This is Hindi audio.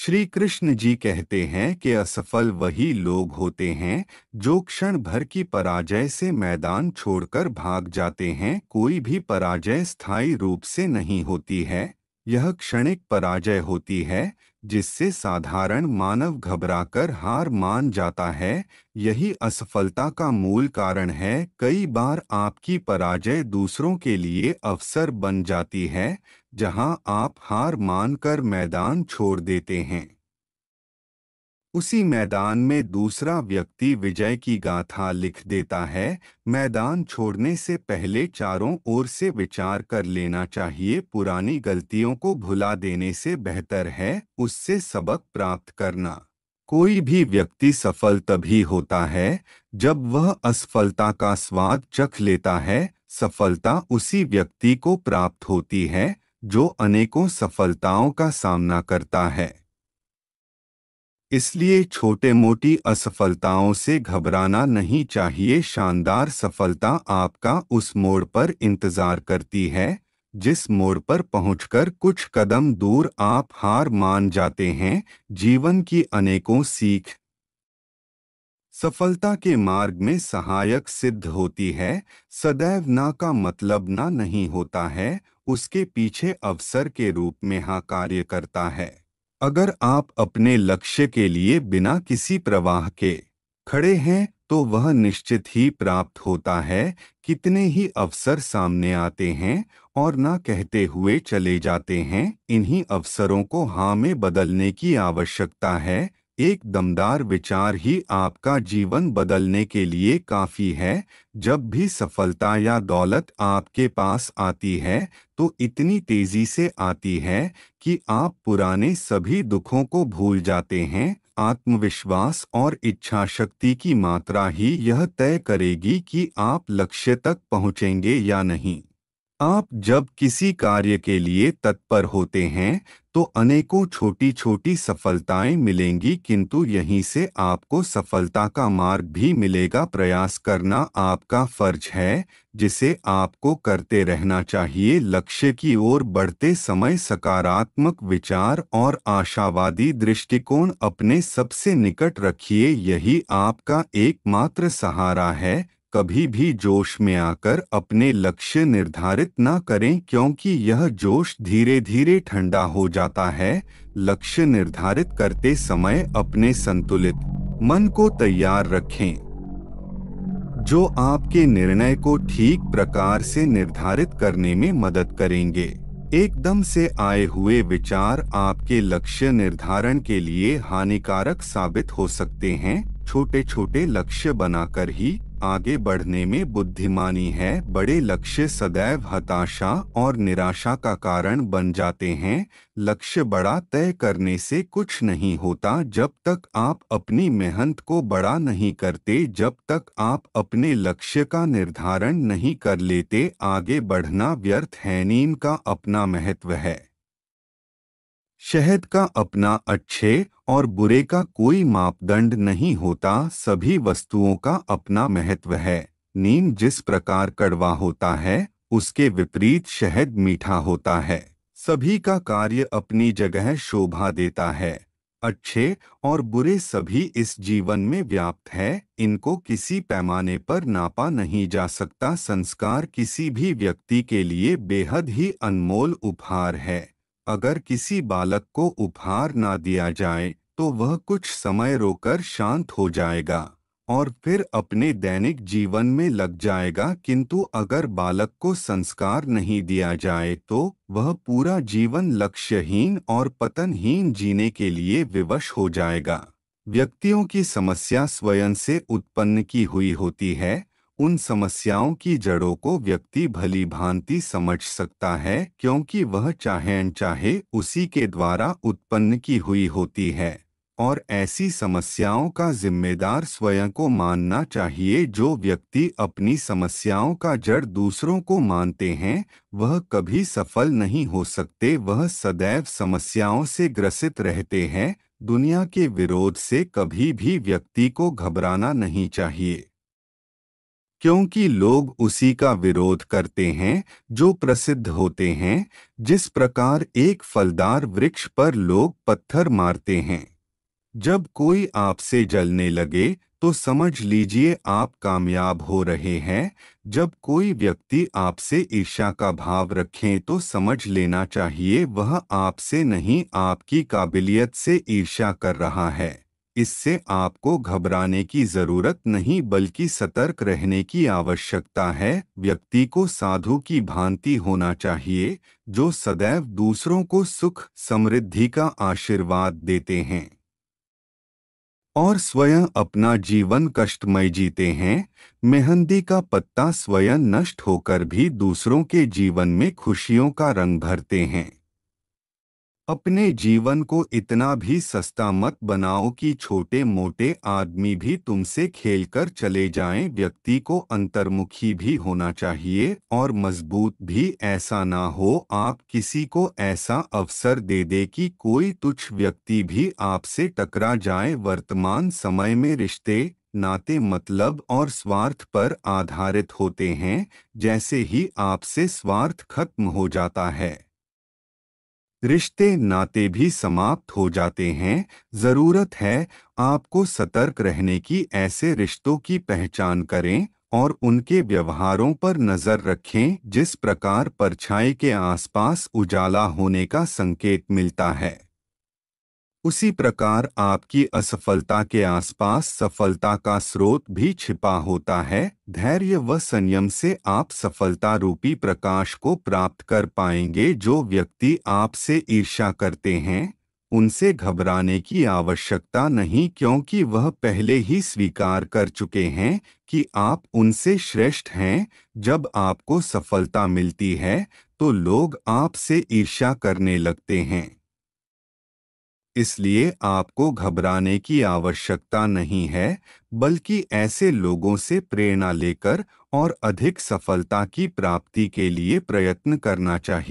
श्री कृष्ण जी कहते हैं कि असफल वही लोग होते हैं जो क्षण भर की पराजय से मैदान छोड़कर भाग जाते हैं। कोई भी पराजय स्थायी रूप से नहीं होती है, यह क्षणिक पराजय होती है जिससे साधारण मानव घबराकर हार मान जाता है। यही असफलता का मूल कारण है। कई बार आपकी पराजय दूसरों के लिए अवसर बन जाती है, जहां आप हार मानकर मैदान छोड़ देते हैं। उसी मैदान में दूसरा व्यक्ति विजय की गाथा लिख देता है। मैदान छोड़ने से पहले चारों ओर से विचार कर लेना चाहिए। पुरानी गलतियों को भुला देने से बेहतर है उससे सबक प्राप्त करना। कोई भी व्यक्ति सफल तभी होता है जब वह असफलता का स्वाद चख लेता है। सफलता उसी व्यक्ति को प्राप्त होती है जो अनेकों सफलताओं का सामना करता है। इसलिए छोटे मोटी असफलताओं से घबराना नहीं चाहिए। शानदार सफलता आपका उस मोड़ पर इंतजार करती है जिस मोड़ पर पहुंचकर कुछ कदम दूर आप हार मान जाते हैं। जीवन की अनेकों सीख सफलता के मार्ग में सहायक सिद्ध होती है। सदैव ना का मतलब ना नहीं होता है, उसके पीछे अवसर के रूप में हाँ कार्य करता है। अगर आप अपने लक्ष्य के लिए बिना किसी प्रवाह के खड़े हैं तो वह निश्चित ही प्राप्त होता है। कितने ही अवसर सामने आते हैं और ना कहते हुए चले जाते हैं। इन्हीं अवसरों को हाँ में बदलने की आवश्यकता है। एक दमदार विचार ही आपका जीवन बदलने के लिए काफी है। जब भी सफलता या दौलत आपके पास आती है तो इतनी तेजी से आती है कि आप पुराने सभी दुखों को भूल जाते हैं। आत्मविश्वास और इच्छा शक्ति की मात्रा ही यह तय करेगी कि आप लक्ष्य तक पहुंचेंगे या नहीं। आप जब किसी कार्य के लिए तत्पर होते हैं तो अनेकों छोटी छोटी सफलताएं मिलेंगी, किंतु यहीं से आपको सफलता का मार्ग भी मिलेगा। प्रयास करना आपका फर्ज है जिसे आपको करते रहना चाहिए। लक्ष्य की ओर बढ़ते समय सकारात्मक विचार और आशावादी दृष्टिकोण अपने सबसे निकट रखिए, यही आपका एकमात्र सहारा है। कभी भी जोश में आकर अपने लक्ष्य निर्धारित ना करें, क्योंकि यह जोश धीरे धीरे ठंडा हो जाता है। लक्ष्य निर्धारित करते समय अपने संतुलित मन को तैयार रखें, जो आपके निर्णय को ठीक प्रकार से निर्धारित करने में मदद करेंगे। एकदम से आए हुए विचार आपके लक्ष्य निर्धारण के लिए हानिकारक साबित हो सकते हैं। छोटे छोटे लक्ष्य बनाकर ही आगे बढ़ने में बुद्धिमानी है। बड़े लक्ष्य सदैव हताशा और निराशा का कारण बन जाते हैं। लक्ष्य बड़ा तय करने से कुछ नहीं होता जब तक आप अपनी मेहनत को बड़ा नहीं करते, जब तक आप अपने लक्ष्य का निर्धारण नहीं कर लेते। आगे बढ़ना व्यर्थ है। नीम का अपना महत्व है, शहद का अपना। अच्छे और बुरे का कोई मापदंड नहीं होता, सभी वस्तुओं का अपना महत्व है। नीम जिस प्रकार कड़वा होता है उसके विपरीत शहद मीठा होता है। सभी का कार्य अपनी जगह शोभा देता है। अच्छे और बुरे सभी इस जीवन में व्याप्त है, इनको किसी पैमाने पर नापा नहीं जा सकता। संस्कार किसी भी व्यक्ति के लिए बेहद ही अनमोल उपहार है। अगर किसी बालक को उपहार ना दिया जाए तो वह कुछ समय रोकर शांत हो जाएगा और फिर अपने दैनिक जीवन में लग जाएगा, किंतु अगर बालक को संस्कार नहीं दिया जाए तो वह पूरा जीवन लक्ष्यहीन और पतनहीन जीने के लिए विवश हो जाएगा। व्यक्तियों की समस्या स्वयं से उत्पन्न की हुई होती है। उन समस्याओं की जड़ों को व्यक्ति भली भांति समझ सकता है, क्योंकि वह चाहे अनचाहे उसी के द्वारा उत्पन्न की हुई होती है। और ऐसी समस्याओं का जिम्मेदार स्वयं को मानना चाहिए। जो व्यक्ति अपनी समस्याओं का जड़ दूसरों को मानते हैं वह कभी सफल नहीं हो सकते। वह सदैव समस्याओं से ग्रसित रहते हैं। दुनिया के विरोध से कभी भी व्यक्ति को घबराना नहीं चाहिए, क्योंकि लोग उसी का विरोध करते हैं जो प्रसिद्ध होते हैं। जिस प्रकार एक फलदार वृक्ष पर लोग पत्थर मारते हैं, जब कोई आपसे जलने लगे तो समझ लीजिए आप कामयाब हो रहे हैं। जब कोई व्यक्ति आपसे ईर्ष्या का भाव रखे तो समझ लेना चाहिए वह आपसे नहीं आपकी काबिलियत से ईर्ष्या कर रहा है। इससे आपको घबराने की जरूरत नहीं बल्कि सतर्क रहने की आवश्यकता है। व्यक्ति को साधु की भांति होना चाहिए जो सदैव दूसरों को सुख समृद्धि का आशीर्वाद देते हैं और स्वयं अपना जीवन कष्टमय जीते हैं। मेहंदी का पत्ता स्वयं नष्ट होकर भी दूसरों के जीवन में खुशियों का रंग भरते हैं। अपने जीवन को इतना भी सस्ता मत बनाओ कि छोटे मोटे आदमी भी तुमसे खेलकर चले जाएं। व्यक्ति को अंतर्मुखी भी होना चाहिए और मजबूत भी। ऐसा ना हो आप किसी को ऐसा अवसर दे दे कि कोई तुच्छ व्यक्ति भी आपसे टकरा जाए। वर्तमान समय में रिश्ते नाते मतलब और स्वार्थ पर आधारित होते हैं। जैसे ही आपसे स्वार्थ खत्म हो जाता है रिश्ते नाते भी समाप्त हो जाते हैं। जरूरत है आपको सतर्क रहने की। ऐसे रिश्तों की पहचान करें और उनके व्यवहारों पर नजर रखें। जिस प्रकार परछाई के आसपास उजाला होने का संकेत मिलता है उसी प्रकार आपकी असफलता के आसपास सफलता का स्रोत भी छिपा होता है। धैर्य व संयम से आप सफलता रूपी प्रकाश को प्राप्त कर पाएंगे। जो व्यक्ति आपसे ईर्ष्या करते हैं उनसे घबराने की आवश्यकता नहीं क्योंकि वह पहले ही स्वीकार कर चुके हैं कि आप उनसे श्रेष्ठ हैं। जब आपको सफलता मिलती है तो लोग आपसे ईर्ष्या करने लगते हैं। इसलिए आपको घबराने की आवश्यकता नहीं है बल्कि ऐसे लोगों से प्रेरणा लेकर और अधिक सफलता की प्राप्ति के लिए प्रयत्न करना चाहिए।